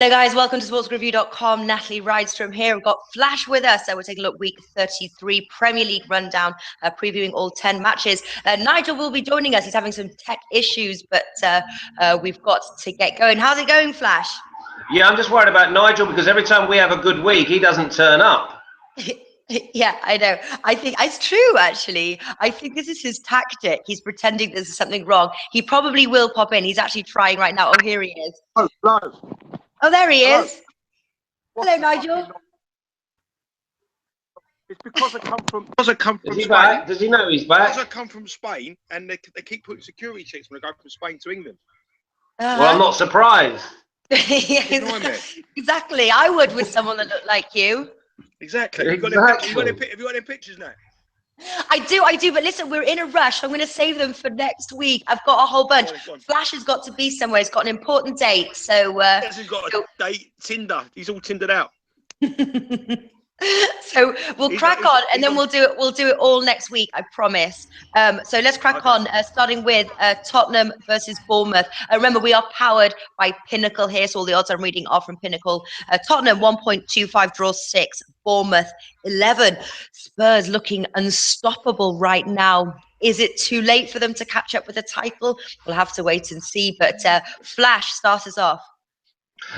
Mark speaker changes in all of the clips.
Speaker 1: Hey guys, welcome to sportsbookreview.com. Natalie, Rydstrom here. We've got Flash with us, so we're taking a look week 33 Premier League rundown, previewing all 10 matches. Nigel will be joining us. He's having some tech issues, but we've got to get going. How's it going, Flash?
Speaker 2: Yeah, I'm just worried about Nigel because every time we have a good week, he doesn't turn up.
Speaker 1: Yeah, I know. I think it's true, actually. I think this is his tactic. He's pretending there's something wrong. He probably will pop in. He's actually trying right now. Oh, here he is.
Speaker 3: Oh, hello.
Speaker 1: Oh, there he
Speaker 3: Hello.
Speaker 1: is. Hello, Nigel.
Speaker 3: It's because I come from
Speaker 2: Is he
Speaker 3: Spain.
Speaker 2: back? Does he know he's back?
Speaker 3: Because I come from Spain, and they keep putting security checks when I go from Spain to England.
Speaker 2: Well, I'm not surprised.
Speaker 1: Yeah, exactly. I would with someone that looked like you.
Speaker 3: Exactly.
Speaker 2: Exactly.
Speaker 3: Have you got any pictures now?
Speaker 1: I do. But listen, we're in a rush. I'm going to save them for next week. I've got a whole bunch. Flash has got to be somewhere. He's got an important date. So
Speaker 3: He's got a date. Tinder. He's all Tindered out.
Speaker 1: So we'll crack on, and then we'll do it all next week, I promise. So let's crack on, starting with Tottenham versus Bournemouth. Remember, we are powered by Pinnacle here, so all the odds I'm reading are from Pinnacle. Tottenham 1.25, draw 6, Bournemouth 11. Spurs looking unstoppable right now. Is it too late for them to catch up with the title? We'll have to wait and see, but Flash, start us off.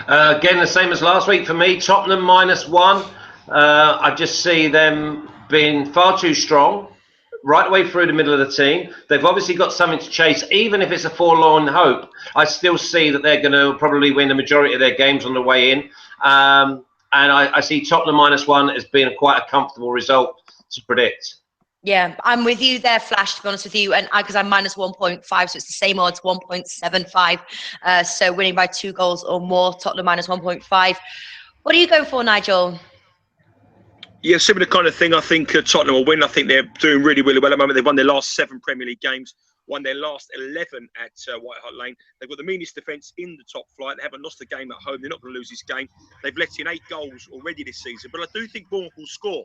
Speaker 2: Again, the same as last week for me, Tottenham -1. I just see them being far too strong right away through the middle of the team. They've obviously got something to chase, even if it's a forlorn hope. I still see that they're going to probably win the majority of their games on the way in. And I see Tottenham -1 as being quite a comfortable result to predict. Yeah,
Speaker 1: I'm with you there, Flash, to be honest with you. And because I'm -1.5, so it's the same odds, 1.75. So winning by 2 goals or more, Tottenham -1.5. What are you going for, Nigel?
Speaker 3: Yeah, similar kind of thing. I think Tottenham will win. I think they're doing really, really well at the moment. They've won their last 7 Premier League games, won their last 11 at White Hart Lane. They've got the meanest defence in the top flight. They haven't lost a game at home. They're not going to lose this game. They've let in 8 goals already this season. But I do think Bournemouth will score.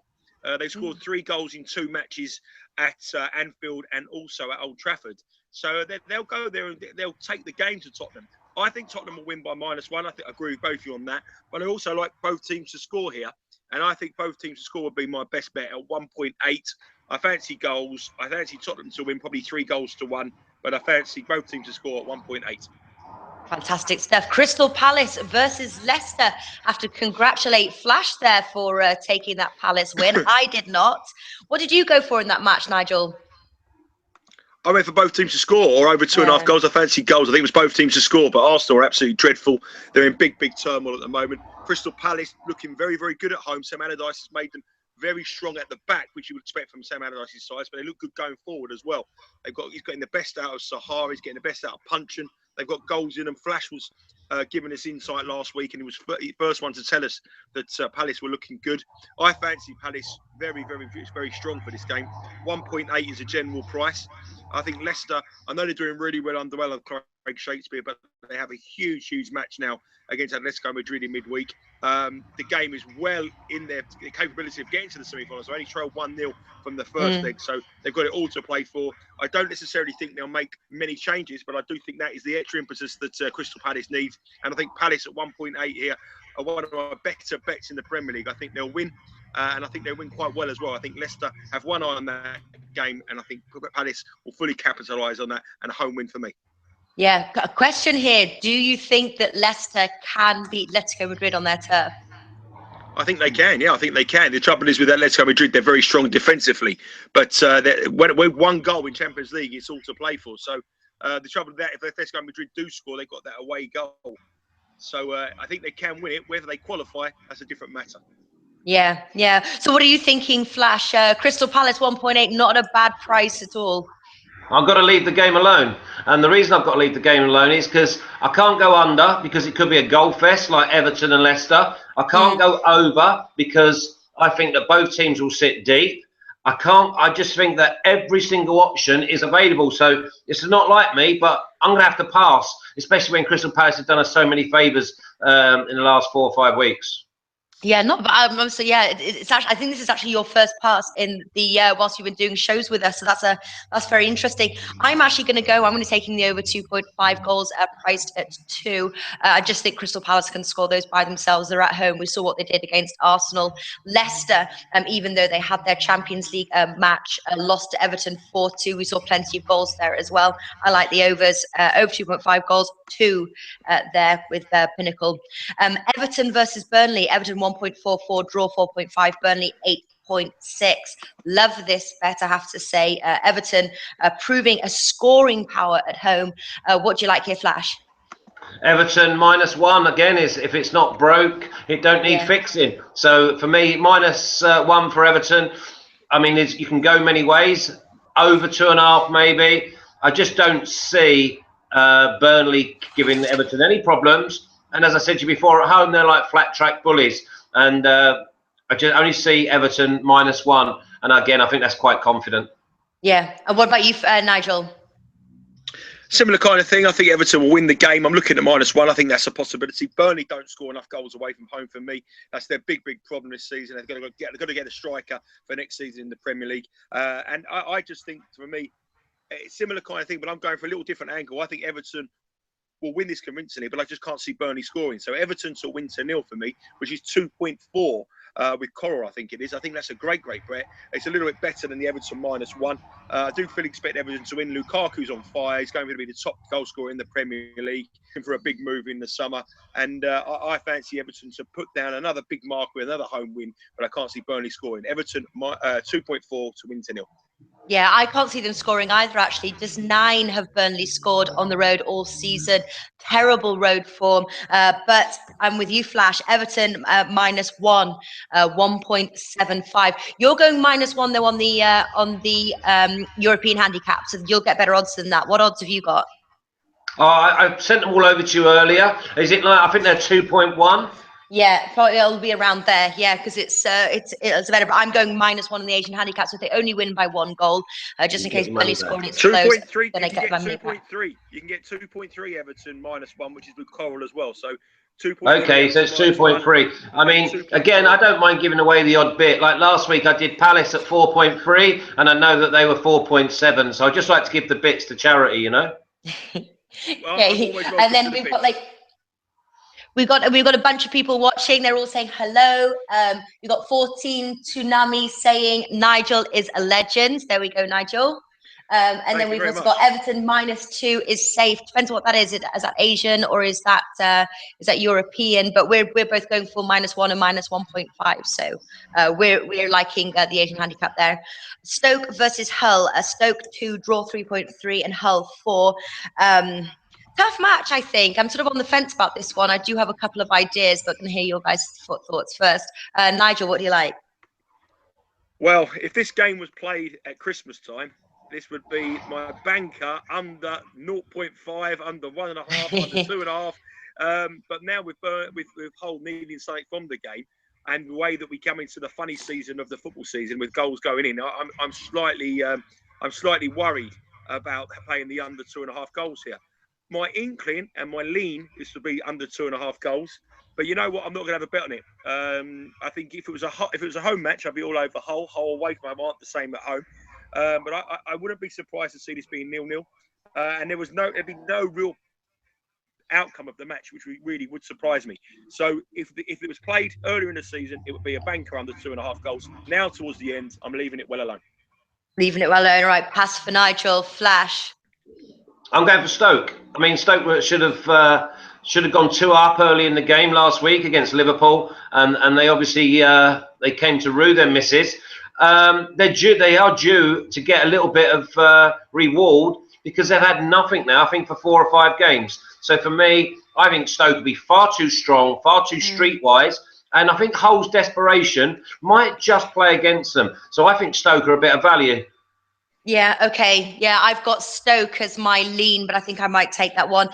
Speaker 3: They've scored 3 goals in 2 matches at Anfield and also at Old Trafford. So they'll go there and they'll take the game to Tottenham. I think Tottenham will win by -1. I think I agree with both of you on that. But I also like both teams to score here. And I think both teams to score would be my best bet at 1.8. I fancy goals. I fancy Tottenham to win probably 3 goals to 1. But I fancy both teams to score at 1.8.
Speaker 1: Fantastic stuff. Crystal Palace versus Leicester. Have to congratulate Flash there for taking that Palace win. I did not. What did you go for in that match, Nigel?
Speaker 3: I went for both teams to score or over 2.5 goals. I fancy goals. I think it was both teams to score, but Arsenal are absolutely dreadful. They're in big turmoil at the moment. Crystal Palace looking very, very good at home. Sam Allardyce has made them very strong at the back, which you would expect from Sam Allardyce's size, but they look good going forward as well. He's getting the best out of Sahara. He's getting the best out of Punchin. They've got goals in them. Flash was giving us insight last week, and he was the first one to tell us that Palace were looking good. I fancy Palace very, very strong for this game. 1.8 is a general price. I think Leicester, I know they're doing really well under Craig Shakespeare, but they have a huge match now against Atletico Madrid in midweek. The game is well in their capability of getting to the semi-finals. They only trailed 1-0 from the first leg, so they've got it all to play for. I don't necessarily think they'll make many changes, but I do think that is the extra impetus that Crystal Palace needs. And I think Palace at 1.8 here are one of our better bets in the Premier League. I think they'll win. And I think they win quite well as well. I think Leicester have one eye on that game, and I think Palace will fully capitalise on that, and a home win for me.
Speaker 1: Yeah, a question here. Do you think that Leicester can beat Atletico Madrid on their turf?
Speaker 3: I think they can, yeah, I think they can. The trouble is with Atletico Madrid, they're very strong defensively. But with 1 goal in Champions League, it's all to play for. So the trouble with that, if Atletico Madrid do score, they've got that away goal. So I think they can win it. Whether they qualify, that's a different matter.
Speaker 1: Yeah. So what are you thinking, Flash? Crystal Palace 1.8, not a bad price at all.
Speaker 2: I've got to leave the game alone. And the reason I've got to leave the game alone is because I can't go under because it could be a goal fest like Everton and Leicester. I can't go over because I think that both teams will sit deep. I just think that every single option is available. So it's not like me, but I'm going to have to pass, especially when Crystal Palace have done us so many favours in the last 4 or 5 weeks.
Speaker 1: Yeah, not bad. So yeah, it's actually. I think this is actually your first pass in the whilst you've been doing shows with us. So that's very interesting. I'm actually going to go. I'm going to take in the over 2.5 goals priced at 2. I just think Crystal Palace can score those by themselves. They're at home. We saw what they did against Arsenal. Leicester, even though they had their Champions League match, lost to Everton 4-2. We saw plenty of goals there as well. I like the overs over 2.5 goals, 2 there with Pinnacle. Everton versus Burnley. Everton 1.44, draw 4.5, Burnley 8.6. Love this bet, I have to say. Everton proving a scoring power at home. What do you like here, Flash?
Speaker 2: Everton -1 again is if it's not broke, it don't need fixing. So for me, -1 for Everton. I mean, you can go many ways. Over 2.5 maybe. I just don't see Burnley giving Everton any problems. And as I said to you before, at home they're like flat track bullies. And I just only see Everton -1. And again, I think that's quite confident.
Speaker 1: Yeah. And what about you, Nigel?
Speaker 3: Similar kind of thing. I think Everton will win the game. I'm looking at -1. I think that's a possibility. Burnley don't score enough goals away from home for me. That's their big problem this season. They've got to get a striker for next season in the Premier League. And I just think, for me, it's similar kind of thing, but I'm going for a little different angle. I think Everton will win this convincingly, but I just can't see Burnley scoring. So Everton to win 2-0 for me, which is 2.4 with Coral, I think it is. I think that's a great bet. It's a little bit better than the Everton -1. I do fully expect Everton to win. Lukaku's on fire. He's going to be the top goal scorer in the Premier League for a big move in the summer. And I fancy Everton to put down another big mark with another home win, but I can't see Burnley scoring. Everton 2.4 to win 2-0.
Speaker 1: Yeah, I can't see them scoring either, actually. Just 9 have Burnley scored on the road all season. Terrible road form. But I'm with you, Flash. Everton -1, 1.75. You're going -1, though, on the European handicap, so you'll get better odds than that. What odds have you got?
Speaker 2: I sent them all over to you earlier. Is it like, I think they're 2.1?
Speaker 1: Yeah, probably it'll be around there. Yeah, because it's better. But I'm going -1 on the Asian handicap, so if they only win by 1 goal, just in case Burnley scoring it's close.
Speaker 3: 2.3.
Speaker 1: Then
Speaker 3: You
Speaker 1: I
Speaker 3: can
Speaker 1: get
Speaker 3: get
Speaker 1: my
Speaker 3: 2.3. You can get 2.3 Everton -1, which is with Coral as well. So 2.3.
Speaker 2: Okay, so it's 2.3. I mean, again, I don't mind giving away the odd bit. Like last week, I did Palace at 4.3, and I know that they were 4.7. So I just like to give the bits to charity, you know.
Speaker 1: Okay, and then we've got We've got a bunch of people watching. They're all saying hello. We've got 14 Tsunami saying Nigel is a legend. There we go, Nigel. And then we've also got Everton -2 is safe. Depends on what that is. Is that Asian or is that European? But we're both going for -1 and -1.5. So we're liking the Asian handicap there. Stoke versus Hull. Stoke 2, draw 3.3, and Hull 4. Tough match, I think. I'm sort of on the fence about this one. I do have a couple of ideas, but can hear your guys' thoughts first. Nigel, what do you like?
Speaker 3: Well, if this game was played at Christmas time, this would be my banker under 0.5, under 1.5, under 2.5. But now with Hull needing something from the game, and the way that we come into the funny season of the football season with goals going in, I'm slightly worried about playing the under 2.5 goals here. My inkling and my lean is to be under 2.5 goals. But you know what? I'm not going to have a bet on it. I think if it was a home match, I'd be all over Hull. Hull away from home aren't the same at home. But I wouldn't be surprised to see this being 0-0. And there'd be no real outcome of the match, which really would surprise me. So if it was played earlier in the season, it would be a banker under 2.5 goals. Now towards the end, I'm leaving it well alone.
Speaker 1: Leaving it well alone. All right, pass for Nigel. Flash.
Speaker 2: I'm going for Stoke. I mean, Stoke should have gone 2 up early in the game last week against Liverpool, and they obviously they came to rue their misses. They are due to get a little bit of reward because they've had nothing now, I think, for 4 or 5 games. So for me, I think Stoke will be far too strong, far too streetwise, and I think Hull's desperation might just play against them. So I think Stoke are a bit of value.
Speaker 1: Yeah, okay. Yeah, I've got Stoke as my lean, but I think I might take that one.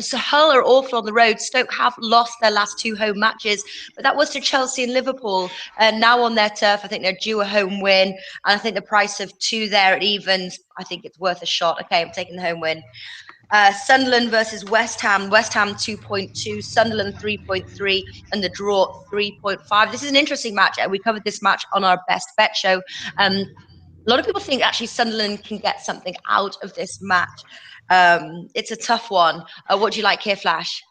Speaker 1: So Hull are awful on the road. Stoke have lost their last 2 home matches, but that was to Chelsea and Liverpool. And now on their turf, I think they're due a home win. And I think the price of 2 there at evens, I think it's worth a shot. Okay, I'm taking the home win. Sunderland versus West Ham. West Ham 2.2, Sunderland 3.3, and the draw 3.5. This is an interesting match. We covered this match on our best bet show. A lot of people think actually Sunderland can get something out of this match. It's a tough one. What do you like here, Flash?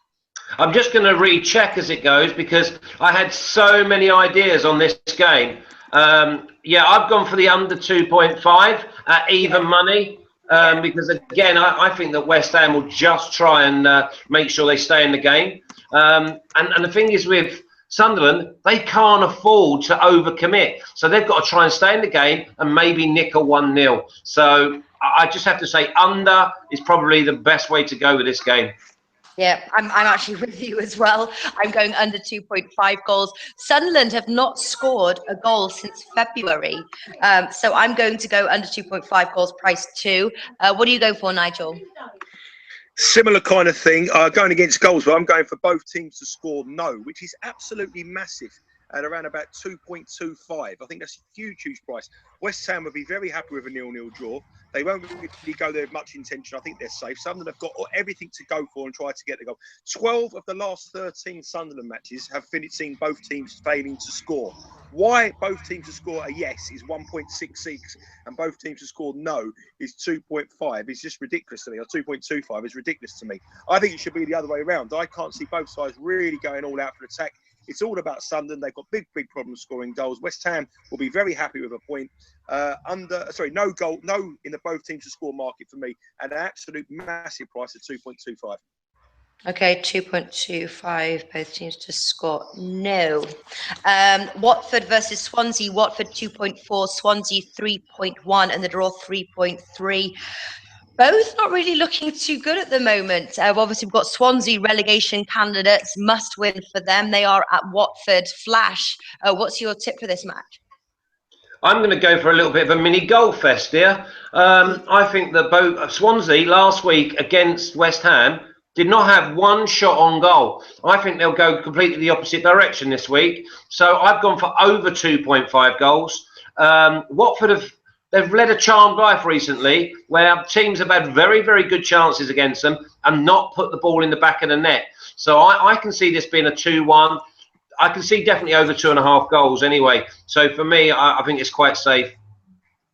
Speaker 2: I'm just going to recheck as it goes because I had so many ideas on this game. Yeah, I've gone for the under 2.5 at even money. Because again, I think that West Ham will just try and make sure they stay in the game. And the thing is with Sunderland, they can't afford to overcommit. So they've got to try and stay in the game and maybe nick a 1-0. So I just have to say under is probably the best way to go with this game.
Speaker 1: Yeah, I'm actually with you as well. I'm going under 2.5 goals. Sunderland have not scored a goal since February. So I'm going to go under 2.5 goals, price 2. What do you go for, Nigel?
Speaker 3: Similar kind of thing, going against goals, but I'm going for both teams to score no, which is absolutely massive at around about 2.25. I think that's a huge, huge price. West Ham would be very happy with a 0-0 draw. They won't really go there with much intention. I think they're safe. Sunderland have got everything to go for and try to get the goal. 12 of the last 13 Sunderland matches have seen both teams failing to score. Why both teams to score a yes is 1.66 and both teams to score no is 2.5 is just ridiculous to me, or 2.25 is ridiculous to me. I think it should be the other way around. I can't see both sides really going all out for attack. It's all about Sunderland. They've got big problems scoring goals. West Ham will be very happy with a point. No goal, no in the both teams to score market for me, and an absolute massive price of 2.25.
Speaker 1: Okay, 2.25, both teams to score no. Watford versus Swansea. Watford 2.4, Swansea 3.1, and the draw 3.3. Both not really looking too good at the moment. Obviously, we've got Swansea relegation candidates, must win for them. They are at Watford. Flash, what's your tip for this match?
Speaker 2: I'm going to go for a little bit of a mini goal fest here. I think that both Swansea last week against West Ham did not have one shot on goal. I think they'll go completely the opposite direction this week. So I've gone for over 2.5 goals. Watford they've led a charmed life recently where teams have had very, very good chances against them and not put the ball in the back of the net. So I can see this being a 2-1. I can see definitely over 2.5 goals anyway. So for me, I think it's quite safe.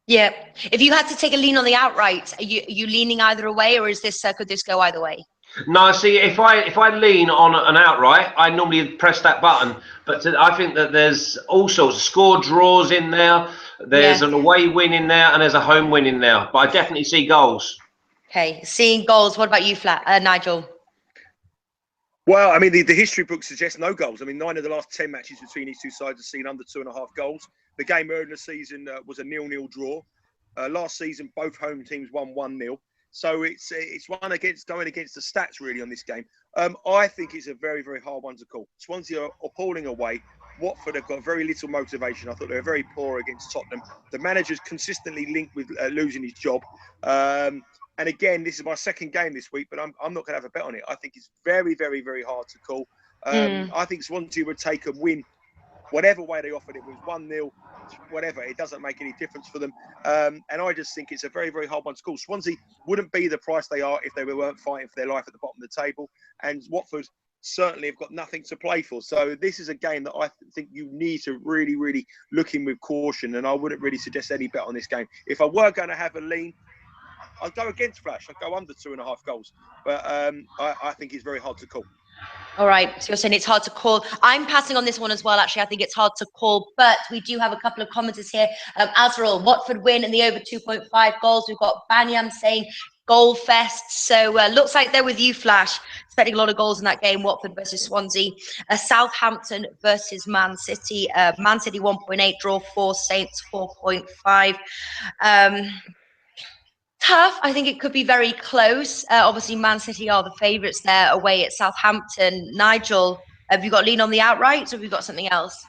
Speaker 1: Yeah. If you had to take a lean on the outright, are you leaning either way, or is this could this go either way?
Speaker 2: No, see, if I lean on an outright, I normally press that button. But I think that there's all sorts of score draws in there. There's an away win in there, and there's a home win in there. But I definitely see goals. Okay,
Speaker 1: seeing goals. What about you, Nigel?
Speaker 3: Well, I mean, the history book suggests no goals. I mean, 9 of the last 10 matches between these two sides have seen under 2.5 goals. The game earlier in the season was a 0-0 draw. Last season, both home teams won 1-0. So it's one going against the stats really on this game. I think it's a very, very hard one to call. Swansea are appalling away. Watford have got very little motivation. I thought they were very poor against Tottenham. The manager's consistently linked with losing his job. And again, this is my second game this week, but I'm not going to have a bet on it. I think it's very, very, very hard to call. I think Swansea would take a win, whatever way they offered it. It was 1-0, whatever. It doesn't make any difference for them. And I just think it's a very, very hard one to call. Swansea wouldn't be the price they are if they weren't fighting for their life at the bottom of the table. And Watford certainly have got nothing to play for. So this is a game that I think you need to really, really look in with caution. And I wouldn't really suggest any bet on this game. If I were going to have a lean, I'd go against Flash. I'd go under 2.5 goals. But I think it's very hard to call.
Speaker 1: All right. So you're saying it's hard to call. I'm passing on this one as well, actually. I think it's hard to call. But we do have a couple of commenters here. Azrael, Watford win and the over 2.5 goals. We've got Banyam saying goal fest. So looks like they're with you, Flash. Expecting a lot of goals in that game. Watford versus Swansea. Southampton versus Man City. Man City 1.8, draw 4, Saints 4.5. Tough. I think it could be very close. Obviously, Man City are the favourites there away at Southampton. Nigel, have you got lean on the outright, or have you got something else?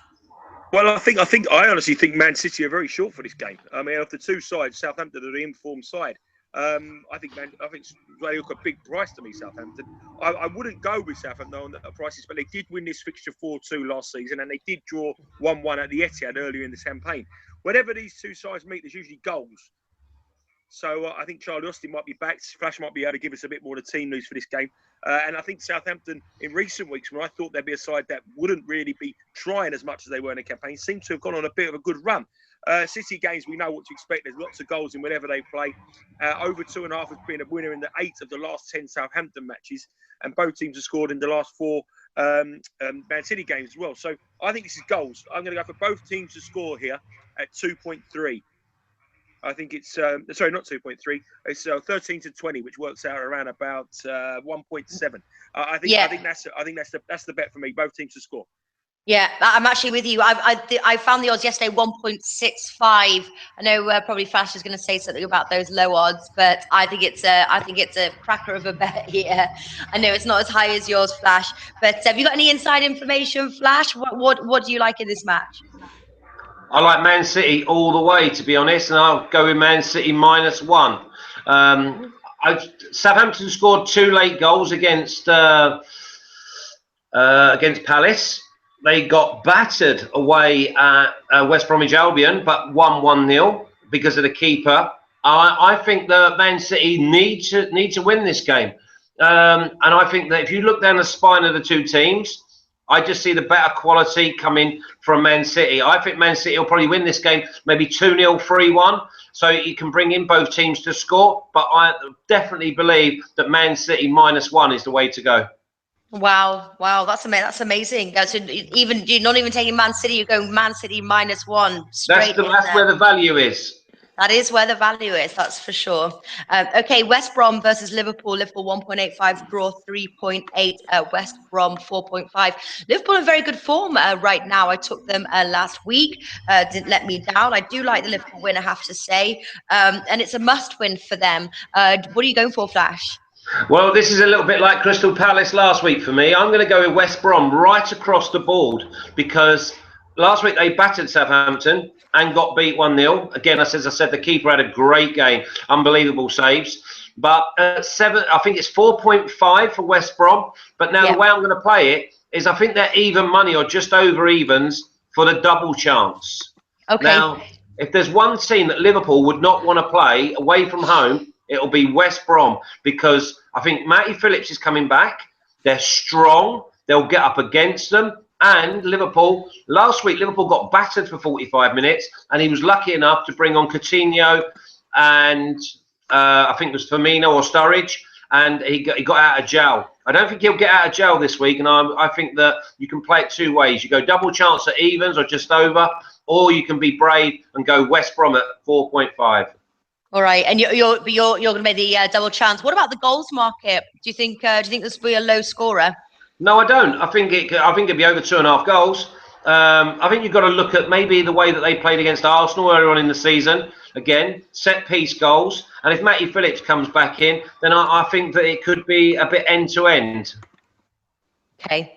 Speaker 3: Well, I honestly think Man City are very short for this game. I mean, of the two sides, Southampton are the informed side. I think they look a big price to me, Southampton. I wouldn't go with Southampton on the prices, but they did win this fixture 4-2 last season, and they did draw 1-1 at the Etihad earlier in the campaign. Whenever these two sides meet, there's usually goals. So I think Charlie Austin might be back. Flash might be able to give us a bit more of the team news for this game. And I think Southampton, in recent weeks, when I thought there'd be a side that wouldn't really be trying as much as they were in the campaign, seem to have gone on a bit of a good run. City games, we know what to expect. There's lots of goals in whenever they play. Over 2.5 has been a winner in the 8 of the last 10 Southampton matches. And both teams have scored in the last 4 Man City games as well. So I think this is goals. I'm going to go for both teams to score here at 2.3. I think it's sorry, not 2.3. It's 13 to 20, which works out around about 1.7. I think that's the bet for me. Both teams to score.
Speaker 1: Yeah, I'm actually with you. I found the odds yesterday 1.65. I know probably Flash is going to say something about those low odds, but I think it's a cracker of a bet here. I know it's not as high as yours, Flash, but have you got any inside information, Flash? What do you like in this match?
Speaker 2: I like Man City all the way, to be honest, and I'll go with Man City -1. Southampton scored 2 late goals against Palace. They got battered away at West Bromwich Albion, but won 1-0 because of the keeper. I think that Man City need to win this game, and I think that if you look down the spine of the two teams, I just see the better quality coming from Man City. I think Man City will probably win this game, maybe 2-0, 3-1. So you can bring in both teams to score. But I definitely believe that Man City -1 is the way to go.
Speaker 1: Wow, that's amazing. So even you're not even taking Man City, you're going Man City -1 straight.
Speaker 2: That's where the value is.
Speaker 1: That is where the value is, that's for sure. Okay, West Brom versus Liverpool. Liverpool 1.85, draw 3.8, West Brom 4.5. Liverpool in very good form right now. I took them last week, didn't let me down. I do like the Liverpool win, I have to say. And it's a must win for them. What are you going for, Flash?
Speaker 2: Well, this is a little bit like Crystal Palace last week for me. I'm going to go with West Brom right across the board because last week they battered Southampton and got beat 1-0. Again, as I said, the keeper had a great game, unbelievable saves. But I think it's 4.5 for West Brom. But now the way I'm going to play it is I think they're even money or just over evens for the double chance.
Speaker 1: Okay.
Speaker 2: Now, if there's one team that Liverpool would not want to play away from home, it'll be West Brom because I think Matty Phillips is coming back. They're strong. They'll get up against them. And Liverpool, last week, Liverpool got battered for 45 minutes, and he was lucky enough to bring on Coutinho and I think it was Firmino or Sturridge, and he got out of jail. I don't think he'll get out of jail this week, and I think that you can play it 2 ways. You go double chance at evens or just over, or you can be brave and go West Brom at 4.5.
Speaker 1: All right, and you're going to make the double chance. What about the goals market? Do you think this will be a low scorer?
Speaker 2: No, I don't. I think it'd be over 2.5 goals. I think you've got to look at maybe the way that they played against Arsenal earlier on in the season. Again, set piece goals. And if Matty Phillips comes back in, then I think that it could be a bit end to end.
Speaker 1: Okay.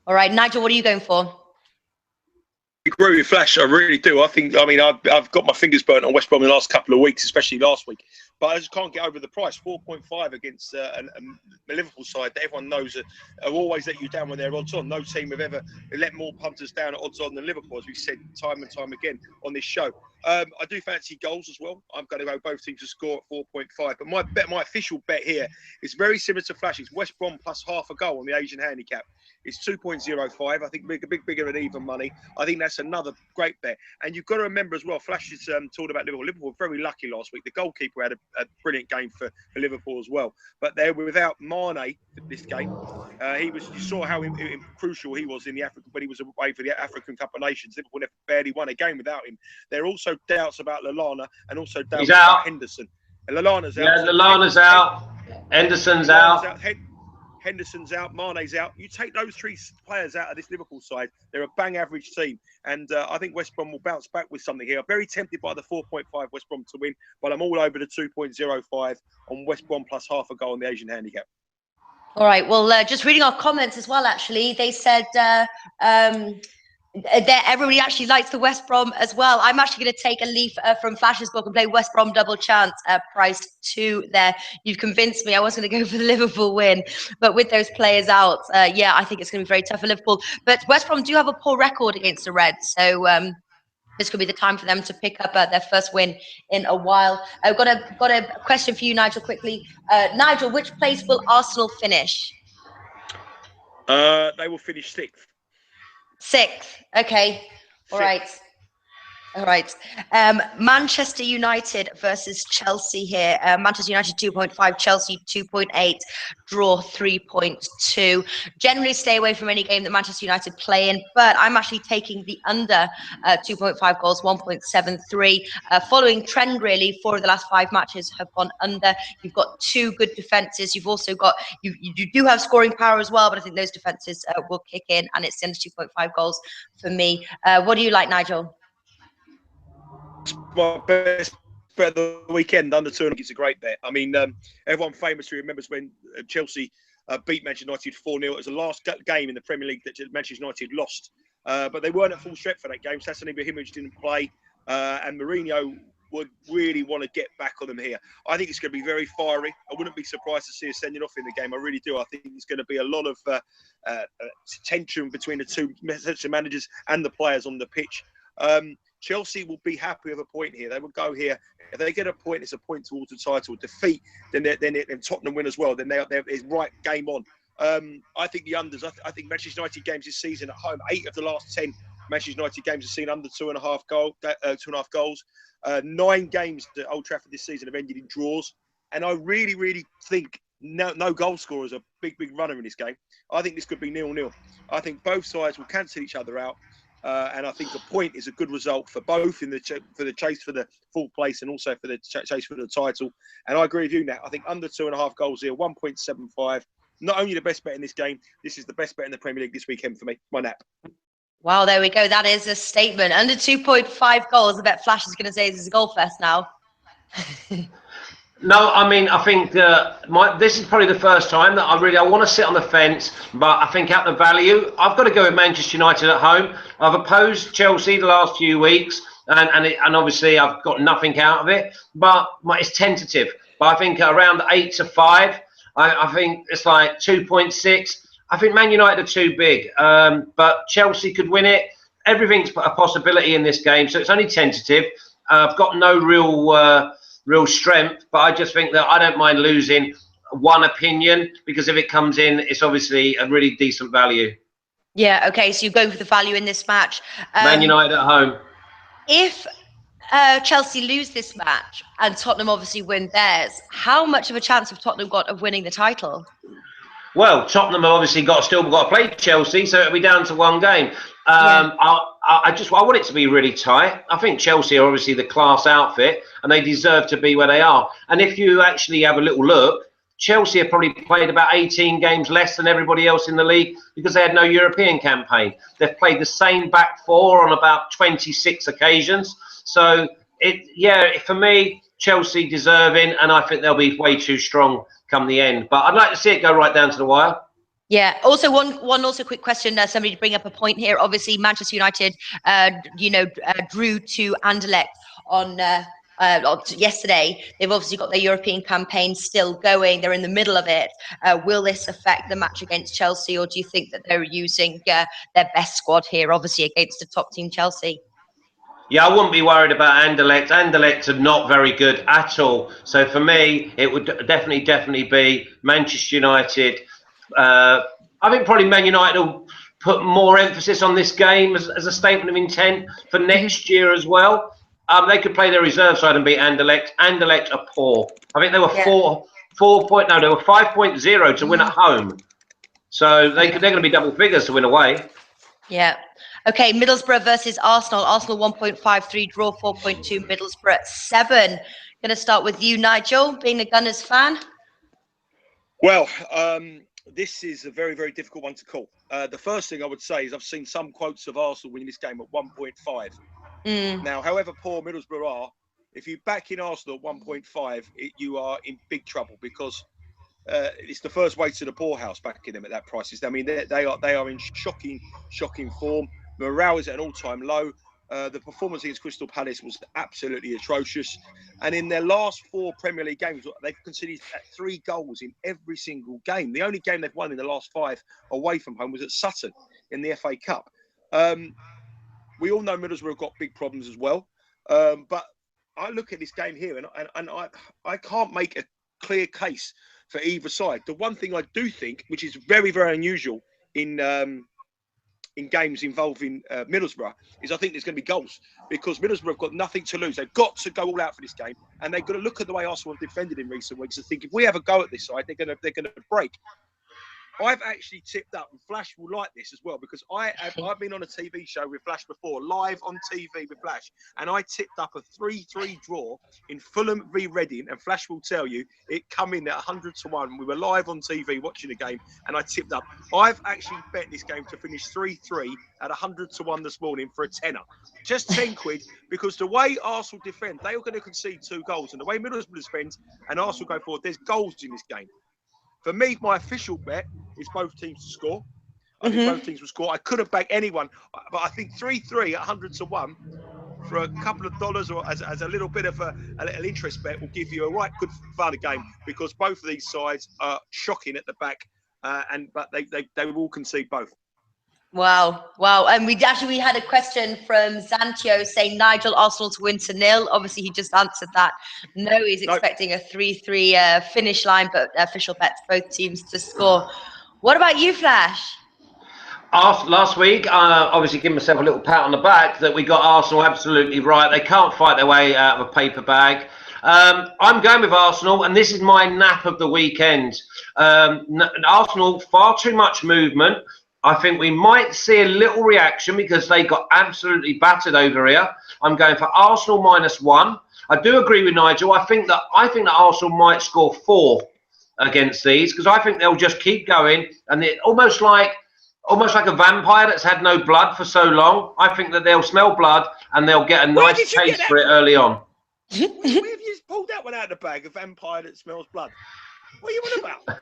Speaker 1: All right, Nigel, what are you going for?
Speaker 3: I agree with Flash. I really do. I've got my fingers burnt on West Brom in the last couple of weeks, especially last week. But I just can't get over the price. 4.5 against a Liverpool side that everyone knows are always let you down when they're odds on. No team have ever let more punters down at odds on than Liverpool, as we said time and time again on this show. I do fancy goals as well. I'm going to go both teams to score at 4.5. But my official bet here is very similar to Flash. It's West Brom plus half a goal on the Asian handicap. It's 2.05. I think bigger than even money. I think that's another great bet. And you've got to remember as well, Flash has talked about Liverpool. Liverpool were very lucky last week. The goalkeeper had a brilliant game for Liverpool as well. But they were without Mane this game. You saw how crucial he was in the African when he was away for the African Cup of Nations. Liverpool never barely won a game without him. There are also doubts about Lallana and also doubts about Henderson. And Lallana's out.
Speaker 2: Yeah, Lallana's out. Henderson's out.
Speaker 3: Henderson's out, Mane's out. You take those 3 players out of this Liverpool side, they're a bang average team. And I think West Brom will bounce back with something here. I'm very tempted by the 4.5 West Brom to win, but I'm all over the 2.05 on West Brom plus half a goal on the Asian handicap.
Speaker 1: All right. Well, just reading our comments as well, actually, they said everybody actually likes the West Brom as well. I'm actually going to take a leaf from Flash's book and play West Brom double chance, priced 2 there. You've convinced me. I was going to go for the Liverpool win, but with those players out, I think it's going to be very tough for Liverpool. But West Brom do have a poor record against the Reds, so this could be the time for them to pick up their first win in a while. I've got a question for you, Nigel, quickly. Nigel, which place will Arsenal finish?
Speaker 3: They will finish 6th.
Speaker 1: 6th. Okay. All right. All right. Manchester United versus Chelsea here. Manchester United 2.5, Chelsea 2.8, draw 3.2. Generally stay away from any game that Manchester United play in, but I'm actually taking the under 2.5 goals, 1.73. Following trend, really, 4 of the last 5 matches have gone under. You've got 2 good defences. You've also got, you do have scoring power as well, but I think those defences will kick in, and it's under 2.5 goals for me. What do you like, Nigel?
Speaker 3: My best bet of the weekend, under 2.5 is a great bet. I mean, everyone famously remembers when Chelsea beat Manchester United 4-0. It was the last game in the Premier League that Manchester United lost. But they weren't at full strength for that game. Sassan Ibrahimovic didn't play, and Mourinho would really want to get back on them here. I think it's going to be very fiery. I wouldn't be surprised to see us sending off in the game. I really do. I think there's going to be a lot of tension between the two managers and the players on the pitch. Chelsea will be happy with a point here. They will go here. If they get a point, it's a point towards the title. Defeat, then Tottenham win as well. Then it's right game on. I think the unders. I think Manchester United games this season at home, 8 of the last 10 Manchester United games have seen under 2.5 goals. 9 games at Old Trafford this season have ended in draws. And I really, really think no goal scorers are a big runner in this game. I think this could be 0-0. I think both sides will cancel each other out. And I think a point is a good result for both for the chase for the full place and also for the chase for the title. And I agree with you, Nat. I think under 2.5 goals here, 1.75. Not only the best bet in this game, this is the best bet in the Premier League this weekend for me. My Nat.
Speaker 1: Wow, there we go. That is a statement. Under 2.5 goals. I bet Flash is going to say this is a goal fest now.
Speaker 2: No, I mean, I think this is probably the first time that I want to sit on the fence, but I think at the value, I've got to go with Manchester United at home. I've opposed Chelsea the last few weeks, and obviously I've got nothing out of it, but it's tentative. But I think around 8-5, I think it's like 2.6. I think Man United are too big, but Chelsea could win it. Everything's a possibility in this game, so it's only tentative. I've got no real strength, but I just think that I don't mind losing one opinion, because if it comes in, it's obviously a really decent value.
Speaker 1: Yeah, okay, so you're going for the value in this match.
Speaker 2: Man United at home.
Speaker 1: If Chelsea lose this match and Tottenham obviously win theirs, how much of a chance have Tottenham got of winning the title?
Speaker 2: Well, Tottenham have obviously still got to play Chelsea, so it'll be down to one game. I want it to be really tight. I think Chelsea are obviously the class outfit, and they deserve to be where they are. And if you actually have a little look, Chelsea have probably played about 18 games less than everybody else in the league because they had no European campaign. They've played the same back four on about 26 occasions. So for me, Chelsea deserving, and I think they'll be way too strong come the end. But I'd like to see it go right down to the wire. Yeah.
Speaker 1: Also, one quick question. Somebody to bring up a point here. Obviously, Manchester United, drew to Anderlecht on yesterday. They've obviously got their European campaign still going. They're in the middle of it. Will this affect the match against Chelsea, or do you think that they're using their best squad here, obviously against the top team Chelsea?
Speaker 2: Yeah, I wouldn't be worried about Anderlecht. Anderlecht are not very good at all. So for me, it would definitely be Manchester United. I think probably Man United will put more emphasis on this game as a statement of intent for next year as well. They could play their reserve side and beat Anderlecht. Anderlecht are poor. I think they were 5.0 to win at home. So they're going to be double figures to win away.
Speaker 1: Yeah. Okay, Middlesbrough versus Arsenal. Arsenal 1.53, draw 4.2, Middlesbrough 7. Going to start with you, Nigel, being a Gunners fan.
Speaker 3: Well, this is a very, very difficult one to call. The first thing I would say is I've seen some quotes of Arsenal winning this game at 1.5. Now, however poor Middlesbrough are, if you back in Arsenal at 1.5, you are in big trouble, because it's the first way to the poorhouse backing them at that price. I mean, they are in shocking form. Morale is at an all-time low. The performance against Crystal Palace was absolutely atrocious. And in their last 4 Premier League games, they've conceded 3 goals in every single game. The only game they've won in the last 5 away from home was at Sutton in the FA Cup. We all know Middlesbrough have got big problems as well. But I look at this game here, and I can't make a clear case for either side. The one thing I do think, which is very, very unusual in games involving Middlesbrough, is I think there's going to be goals, because Middlesbrough have got nothing to lose. They've got to go all out for this game, and they've got to look at the way Arsenal have defended in recent weeks and think, if we have a go at this side, they're going to break. I've actually tipped up, and Flash will like this as well, because I've been on a TV show with Flash before, live on TV with Flash, and I tipped up a 3-3 draw in Fulham v Reading, and Flash will tell you it come in at 100 to 1. We were live on TV watching the game, and I tipped up. I've actually bet this game to finish 3-3 at 100 to 1 this morning for a tenner. Just 10 quid, because the way Arsenal defend, they are going to concede 2 goals, and the way Middlesbrough defends and Arsenal go forward, there's goals in this game. For me, my official bet is both teams to score. I think both teams will score. I could have backed anyone, but I think 3-3 at 100 to 1 for a couple of dollars, or as a little bit of a little interest bet, will give you a right good fun game, because both of these sides are shocking at the back, but they will concede both.
Speaker 1: Wow. And we had a question from Zantio saying Nigel, Arsenal to win to 0. Obviously, he just answered that. No, he's expecting a 3-3 finish line, but official bets both teams to score. What about you, Flash?
Speaker 2: Last week, obviously give myself a little pat on the back that we got Arsenal absolutely right. They can't fight their way out of a paper bag. I'm going with Arsenal, and this is my nap of the weekend. Arsenal, far too much movement. I think we might see a little reaction because they got absolutely battered over here. I'm going for Arsenal -1. I do agree with Nigel. I think that Arsenal might score 4 against these, because I think they'll just keep going, and it almost like a vampire that's had no blood for so long. I think that they'll smell blood and they'll get a nice taste for it early on.
Speaker 3: Where have you pulled that one out of the bag? A vampire that smells blood? What are you on about?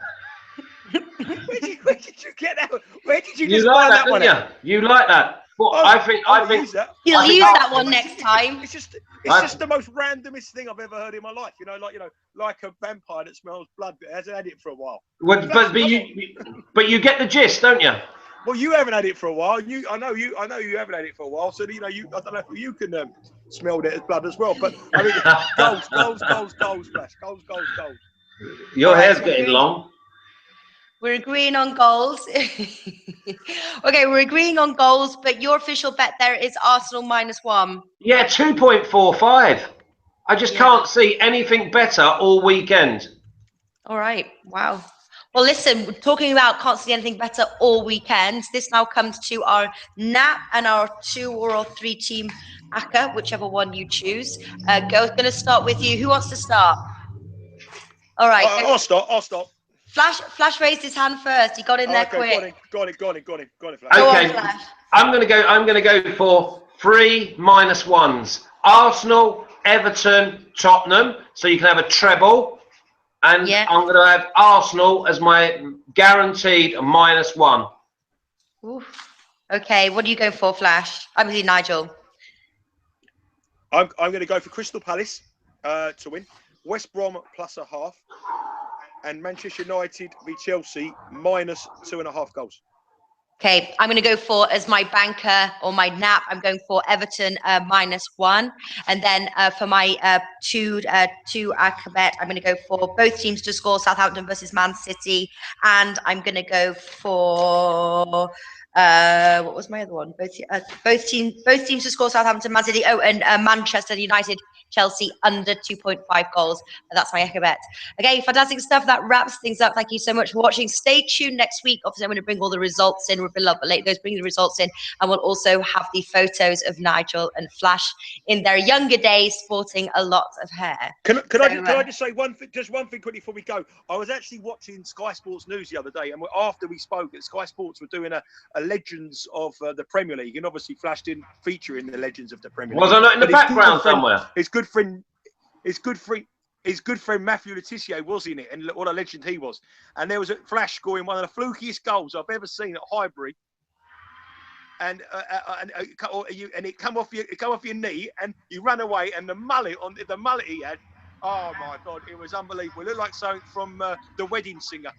Speaker 3: Where did you get that? Where did you just
Speaker 2: like
Speaker 3: that one out?
Speaker 2: You like that? Well, I think
Speaker 1: he'll use that one next time.
Speaker 3: It's just the most randomest thing I've ever heard in my life. Like a vampire that smells blood, but hasn't had it for a while.
Speaker 2: Well, but you get the gist, don't you?
Speaker 3: Well, you haven't had it for a while. I know you haven't had it for a while. So I don't know if you can smell it as blood as well. But I mean, goals, Flash, goals.
Speaker 2: Your hair's getting long.
Speaker 1: We're agreeing on goals. Okay, we're agreeing on goals, but your official bet there is Arsenal -1.
Speaker 2: Yeah, 2.45. I just can't see anything better all weekend.
Speaker 1: All right. Wow. Well, listen, we're talking about can't see anything better all weekend. This now comes to our nap and our 2 or 3 team ACCA, whichever one you choose. Going to start with you. Who wants to start? All right.
Speaker 3: I'll start.
Speaker 1: Flash raised his hand first. He got in there quick.
Speaker 3: Go on, Flash.
Speaker 2: Okay, I'm gonna go for 3 -1s. Arsenal, Everton, Tottenham. So you can have a treble, and I'm gonna have Arsenal as my guaranteed -1.
Speaker 1: Oof. Okay, what are you going for, Flash? I'm with you, Nigel.
Speaker 3: I'm going to go for Crystal Palace to win. West Brom +0.5. And Manchester United v Chelsea -2.5 goals.
Speaker 1: Okay, I'm going to go for, as my banker or my nap, I'm going for Everton -1. And then for my two ACCA bet, I'm going to go for both teams to score, Southampton versus Man City. And I'm going to go for, what was my other one? Both teams to score, Southampton, Man City. Oh, and Manchester United, Chelsea under 2.5 goals. That's my ACCA bet. Okay, fantastic stuff. That wraps things up. Thank you so much for watching. Stay tuned next week. Obviously, I'm going to bring all the results in. We're below, but late those bring the results in, and we'll also have the photos of Nigel and Flash in their younger days, sporting a lot of hair.
Speaker 3: Can I just say one thing quickly before we go? I was actually watching Sky Sports News the other day, and after we spoke, Sky Sports were doing a Legends of the Premier League, and obviously Flash didn't feature in the Legends of the Premier League.
Speaker 2: Was I not in the background somewhere?
Speaker 3: His good friend Matthew Letitia was in it, and what a legend he was. And there was a Flash scoring one of the flukiest goals I've ever seen at Highbury. And it come off your knee, and you ran away, and the mullet he had. Oh my God, it was unbelievable. It looked like something from The Wedding Singer.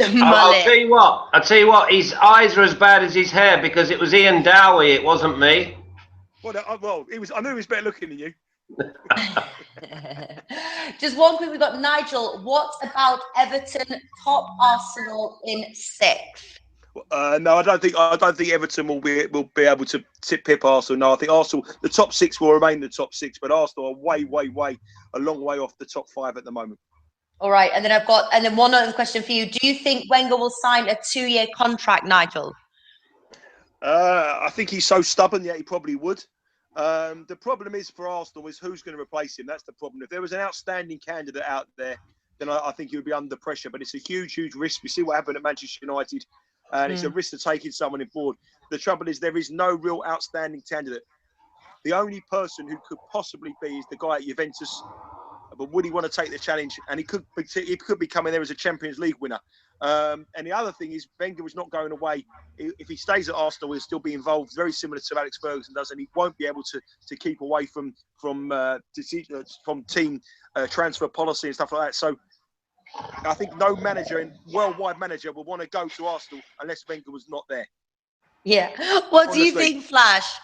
Speaker 2: I'll tell you what. His eyes are as bad as his hair, because it was Ian Dowie. It wasn't me.
Speaker 3: Well, I knew he was better looking than you.
Speaker 1: Just one quick, we've got Nigel. What about Everton top Arsenal in 6th?
Speaker 3: No, I don't think Everton will be able to pip Arsenal. No, I think Arsenal, the top 6 will remain the top 6, but Arsenal are a long way off the top 5 at the moment.
Speaker 1: All right, and then one other question for you. Do you think Wenger will sign a 2-year contract, Nigel?
Speaker 3: I think he's so stubborn, he probably would. The problem is for Arsenal is who's going to replace him. That's the problem. If there was an outstanding candidate out there, then I think he would be under pressure. But it's a huge, huge risk. We see what happened at Manchester United, and it's a risk to taking someone in board. The trouble is there is no real outstanding candidate. The only person who could possibly be is the guy at Juventus. But would he want to take the challenge? And he could be coming there as a Champions League winner. And the other thing is Wenger was not going away. If he stays at Arsenal, he'll still be involved, very similar to Alex Ferguson does, and he won't be able to keep away from team transfer policy and stuff like that. So I think no manager, worldwide manager, will want to go to Arsenal unless Wenger was not there.
Speaker 1: Yeah. What do you think, Flash?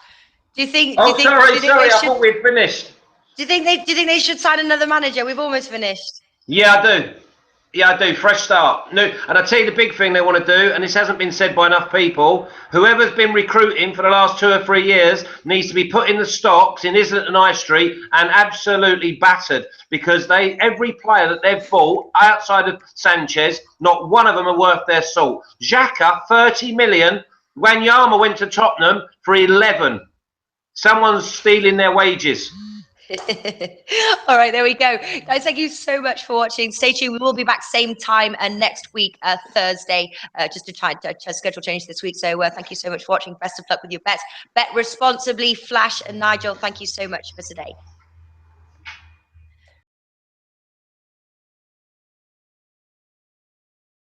Speaker 1: Do you think?
Speaker 2: Sorry, I thought we'd finished.
Speaker 1: Do you think they should sign another manager? We've almost finished.
Speaker 2: Yeah, I do. Fresh start. No, and I tell you the big thing they want to do, and this hasn't been said by enough people. Whoever's been recruiting for the last 2 or 3 years needs to be put in the stocks in Islington High Street and absolutely battered, because every player that they've bought outside of Sanchez, not one of them are worth their salt. Xhaka, 30 million. Wanyama went to Tottenham for 11. Someone's stealing their wages.
Speaker 1: All right, there we go, guys. Thank you so much for watching. Stay tuned. We will be back same time next week, Thursday, just to try to schedule change this week. So thank you so much for watching. Best of luck with your bets. Bet responsibly. Flash and Nigel, thank you so much for today.